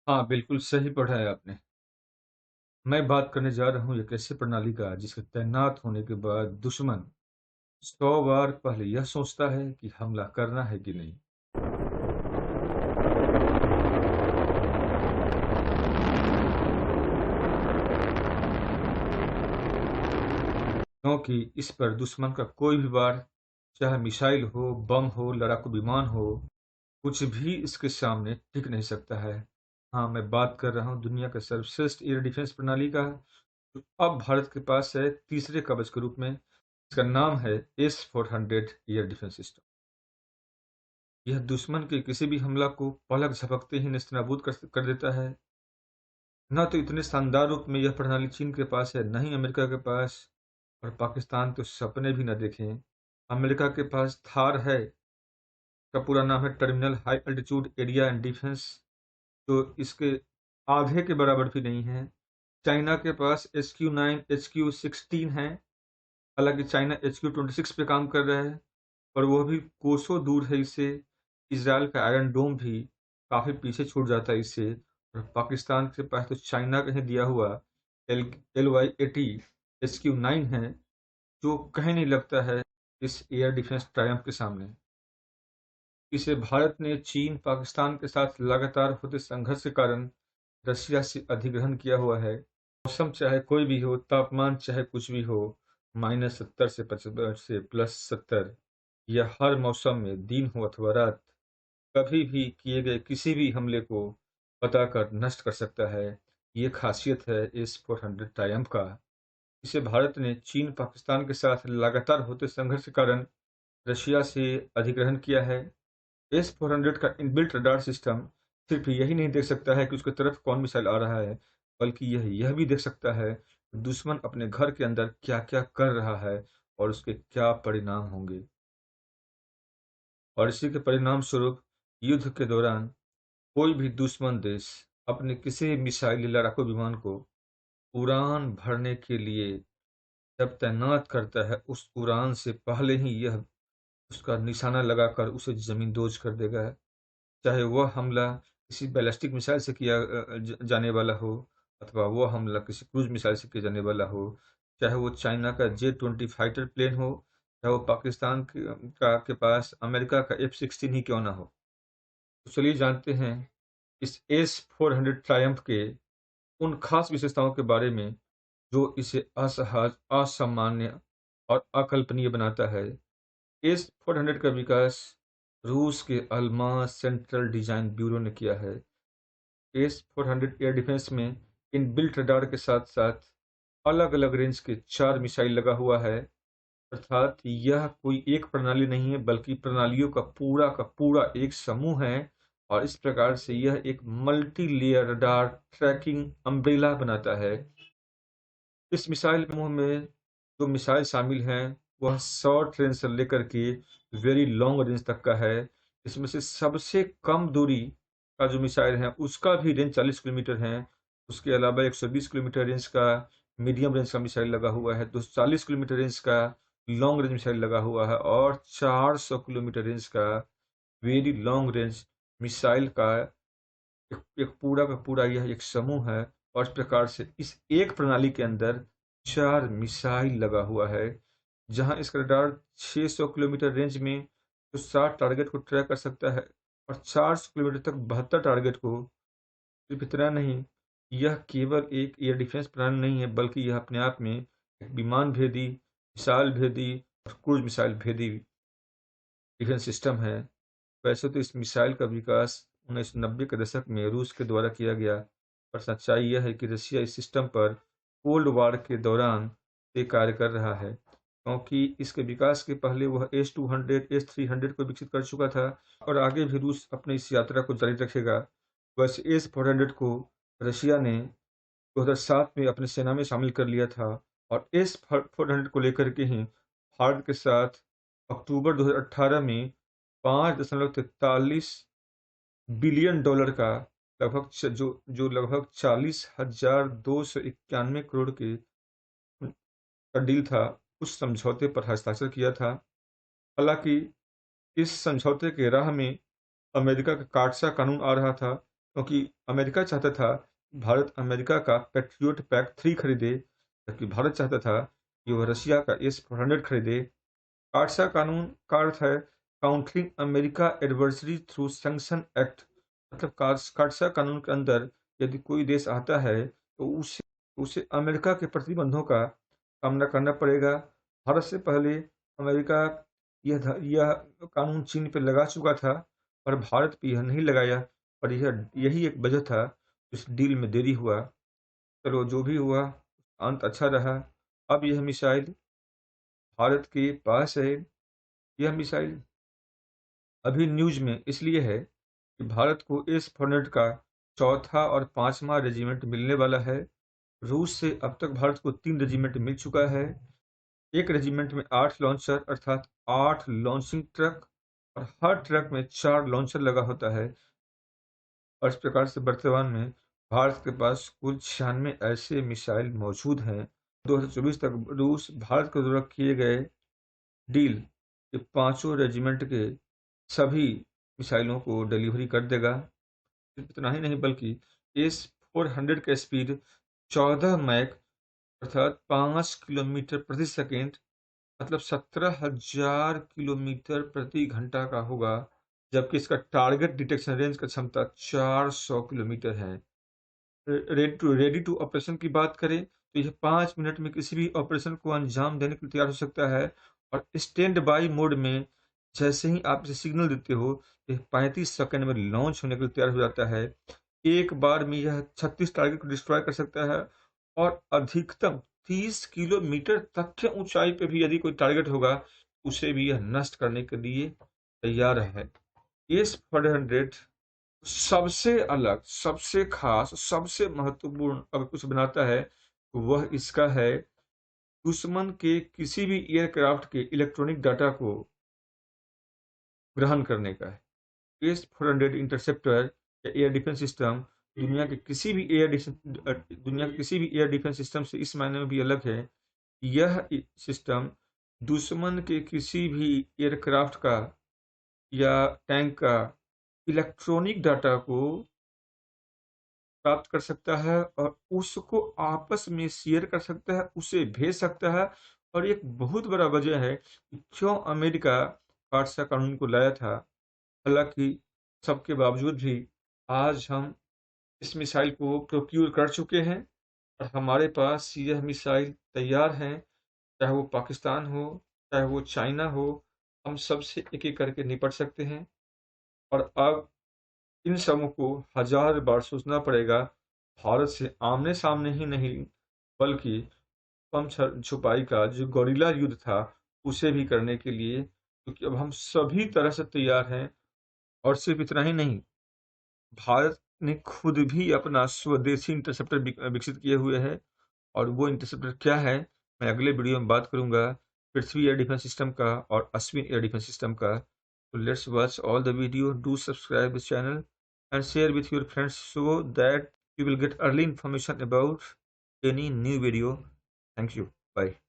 हाँ, बिल्कुल सही पढ़ा है आपने। मैं बात करने जा रहा हूँ एक ऐसी प्रणाली का जिसके तैनात होने के बाद दुश्मन 100 बार पहले यह सोचता है कि हमला करना है कि नहीं। क्योंकि इस पर दुश्मन का कोई भी वार, चाहे मिसाइल हो, बम हो, लड़ाकू विमान हो, कुछ भी इसके सामने टिक नहीं सकता है। हाँ, मैं बात कर रहा हूँ दुनिया के सर्वश्रेष्ठ एयर डिफेंस प्रणाली का, जो अब भारत के पास है तीसरे कवच के रूप में। इसका नाम है S-400 एयर डिफेंस सिस्टम। यह दुश्मन के किसी भी हमला को पलक झपकते ही नेस्तनाबूद कर देता है। न तो इतने शानदार रूप में यह प्रणाली चीन के पास है, न ही अमेरिका के पास, और पाकिस्तान तो सपने भी न देखें। अमेरिका के पास थार है, का पूरा नाम है terminal high altitude area and defence, जो इसके आधे के बराबर भी नहीं है। चाइना के पास HQ-9, HQ-16 है। हालांकि चाइना HQ-26 पे काम कर रहा है, पर वह भी कोसों दूर है इससे। इसराइल का आयरन डोम भी काफ़ी पीछे छूट जाता है इससे। और पाकिस्तान के पास तो चाइना का ही दिया हुआ एल LY-80 HQ-9 है, जो कहीं नहीं लगता है इस एयर डिफेंस ट्रायम्फ के सामने। इसे भारत ने चीन, पाकिस्तान के साथ लगातार होते संघर्ष के कारण रशिया से अधिग्रहण किया हुआ है। मौसम चाहे कोई भी हो, तापमान चाहे कुछ भी हो, -70 से 75 से +70, या हर मौसम में दिन हो अथवा रात, कभी भी किए गए किसी भी हमले को बताकर नष्ट कर सकता है। ये खासियत है इस 400 ट्रायम्फ का। इसे भारत ने चीन, पाकिस्तान के साथ लगातार होते संघर्ष के कारण रशिया से अधिग्रहण किया है। S-400 का इनबिल्ट रडार सिस्टम सिर्फ यही नहीं देख सकता है कि उसकी तरफ कौन मिसाइल आ रहा है, बल्कि यह भी देख सकता है कि दुश्मन अपने घर के अंदर क्या-क्या कर रहा है और उसके क्या परिणाम होंगे। और इसी के परिणाम स्वरूप युद्ध के दौरान कोई भी दुश्मन देश अपने किसी मिसाइल या लड़ाकू विमान को उड़ान भरने के लिए जब तैनात करता है, उस उड़ान से पहले ही यह उसका निशाना लगाकर उसे ज़मींदोज़ कर देगा। चाहे वह हमला किसी बैलिस्टिक मिसाइल से किया जाने वाला हो, अथवा वो हमला किसी क्रूज़ मिसाइल से किया जाने वाला हो, चाहे वो चाइना का J-20 फाइटर प्लेन हो, चाहे वो पाकिस्तान के पास अमेरिका का F-16 ही क्यों ना हो। तो चलिए जानते हैं इस S-400 ट्रायम्फ के उन खास विशेषताओं के बारे में जो इसे असहज, असामान्य और अकल्पनीय बनाता है। S-400 का विकास रूस के अल्मास सेंट्रल डिजाइन ब्यूरो ने किया है। S-400 एयर डिफेंस में इनबिल्ट रडार के साथ-साथ अलग-अलग रेंज के 4 मिसाइल लगा हुआ है। अर्थात यह कोई एक प्रणाली नहीं है, बल्कि प्रणालियों का पूरा एक समूह है, और इस प्रकार से यह एक multi layer radar tracking umbrella बनाता है। इस मिसाइल समूह में जो मिसाइल शामिल हैं, वह शॉर्ट रेंज से लेकर के वेरी लॉन्ग रेंज तक का है। इसमें से सबसे कम दूरी का जो मिसाइल है, उसका भी रेंज 40 किलोमीटर है। उसके अलावा 120 किलोमीटर रेंज का मीडियम रेंज का मिसाइल लगा हुआ है, 240 किलोमीटर रेंज का लॉन्ग रेंज मिसाइल लगा हुआ है, और 400 किलोमीटर रेंज का वेरी लॉन्ग रेंज मिसाइल का एक एक पूरा का पूरा यह एक समूह है। और इस प्रकार से इस एक प्रणाली के अंदर 4 मिसाइल लगा हुआ है, जहां इसका रडार 600 किलोमीटर रेंज में तो 60 टारगेट को ट्रैक कर सकता है, और 400 किलोमीटर तक 72 टारगेट को। सिर्फ इतना नहीं, यह केवल एक एयर डिफेंस प्रणाली नहीं है, बल्कि यह अपने आप में एक विमान भेदी, मिसाइल भेदी और क्रूज मिसाइल भेदी डिफेंस सिस्टम है। वैसे तो इस मिसाइल का विकास 1990 के दशक में रूस के द्वारा किया गया, पर सच्चाई यह है कि रशिया इस सिस्टम पर कोल्ड वॉर के दौरान से कार्य कर रहा है, क्योंकि इसके विकास के पहले वह S-200, S-300 को विकसित कर चुका था, और आगे भी रूस अपनी इस यात्रा को जारी रखेगा। वैसे S-400 को रशिया ने 2007 में अपनी सेना में शामिल कर लिया था, और S-400 को लेकर के ही भारत के साथ अक्टूबर 2018 में 5.43 बिलियन डॉलर का लगभग च जो जो लगभग 40,291 करोड़ के का डील था, उस समझौते पर हस्ताक्षर किया था। हालाँकि इस समझौते के राह में अमेरिका का काटसा कानून आ रहा था, क्योंकि अमेरिका चाहता था भारत अमेरिका का पैट्रियोट पैक 3 खरीदे, जबकि भारत चाहता था कि वह रशिया का S-400 खरीदे। काटसा कानून का अर्थ है countering America adversary through sanction act. मतलब काटसा कानून के अंदर यदि कोई देश आता है तो उसे उसे अमेरिका के प्रतिबंधों का सामना करना पड़ेगा। भारत से पहले अमेरिका यह कानून चीन पे लगा चुका था, पर भारत पे यह नहीं लगाया, और यही एक वजह था इस डील में देरी हुआ। चलो जो भी हुआ, अंत अच्छा रहा। अब यह मिसाइल भारत के पास है। यह मिसाइल अभी न्यूज में इसलिए है कि भारत को S-400 का चौथा और 5वां रेजिमेंट मिलने वाला है। रूस से अब तक भारत को 3 रेजिमेंट मिल चुका है। एक रेजिमेंट में 8 लॉन्चर अर्थात 8 लॉन्चिंग ट्रक, और हर ट्रक में 4 लॉन्चर लगा होता है। और इस प्रकार से वर्तमान में भारत के पास कुल 96 ऐसे मिसाइल मौजूद हैं। 2024 तक रूस भारत के द्वारा किए गए डील के 5 रेजिमेंट के सभी मिसाइलों को डिलीवरी कर देगा। सिर्फ इतना ही नहीं, बल्कि S-400 का स्पीड 14 मैक अर्थात 5 किलोमीटर प्रति सेकेंड, मतलब 17,000 किलोमीटर प्रति घंटा का होगा, जबकि इसका टारगेट डिटेक्शन रेंज का क्षमता 400 किलोमीटर है। रेडी टू ऑपरेशन की बात करें तो यह 5 मिनट में किसी भी ऑपरेशन को अंजाम देने के लिए तैयार हो सकता है। और स्टैंड बाई मोड में जैसे ही आप इसे सिग्नल देते हो, यह 35 सेकंड में लॉन्च होने के लिए तैयार हो जाता है। एक बार में यह 36 टारगेट को डिस्ट्रॉय कर सकता है, और अधिकतम 30 किलोमीटर तक के ऊंचाई पे भी यदि कोई टारगेट होगा, उसे भी यह नष्ट करने के लिए तैयार है। S-400 सबसे अलग, सबसे खास, सबसे महत्वपूर्ण अगर कुछ बनाता है, तो वह इसका है दुश्मन के किसी भी एयरक्राफ्ट के इलेक्ट्रॉनिक डाटा को ग्रहण करने का है। S-400 इंटरसेप्टर या एयर डिफेंस सिस्टम दुनिया के किसी भी एयर डिफेंस सिस्टम से इस मायने में भी अलग है। यह सिस्टम दुश्मन के किसी भी एयरक्राफ्ट का या टैंक का इलेक्ट्रॉनिक डाटा को प्राप्त कर सकता है, और उसको आपस में शेयर कर सकता है, उसे भेज सकता है। और एक बहुत बड़ा वजह है कि क्यों अमेरिका फारसा कानून को लाया था। हालांकि सबके बावजूद भी आज हम इस मिसाइल को प्रोक्यूर कर चुके हैं, और हमारे पास यह मिसाइल तैयार हैं। चाहे वो पाकिस्तान हो, चाहे वो चाइना हो, हम सबसे एक एक करके निपट सकते हैं। और अब इन सबों को हजार बार सोचना पड़ेगा। भारत से आमने सामने ही नहीं, बल्कि कम छुपाई का जो गोरिल्ला युद्ध था, उसे भी करने के लिए, क्योंकि अब हम सभी तरह से तैयार हैं। और सिर्फ इतना ही नहीं, भारत ने खुद भी अपना स्वदेशी इंटरसेप्टर विकसित किए हुए है। और वो इंटरसेप्टर क्या है, मैं अगले वीडियो में बात करूंगा, पृथ्वी एयर डिफेंस सिस्टम का और अश्विन एयर डिफेंस सिस्टम का। तो let's watch all the video, do subscribe this channel and share with your friends so that you will get early information about any new video. Thank you. Bye.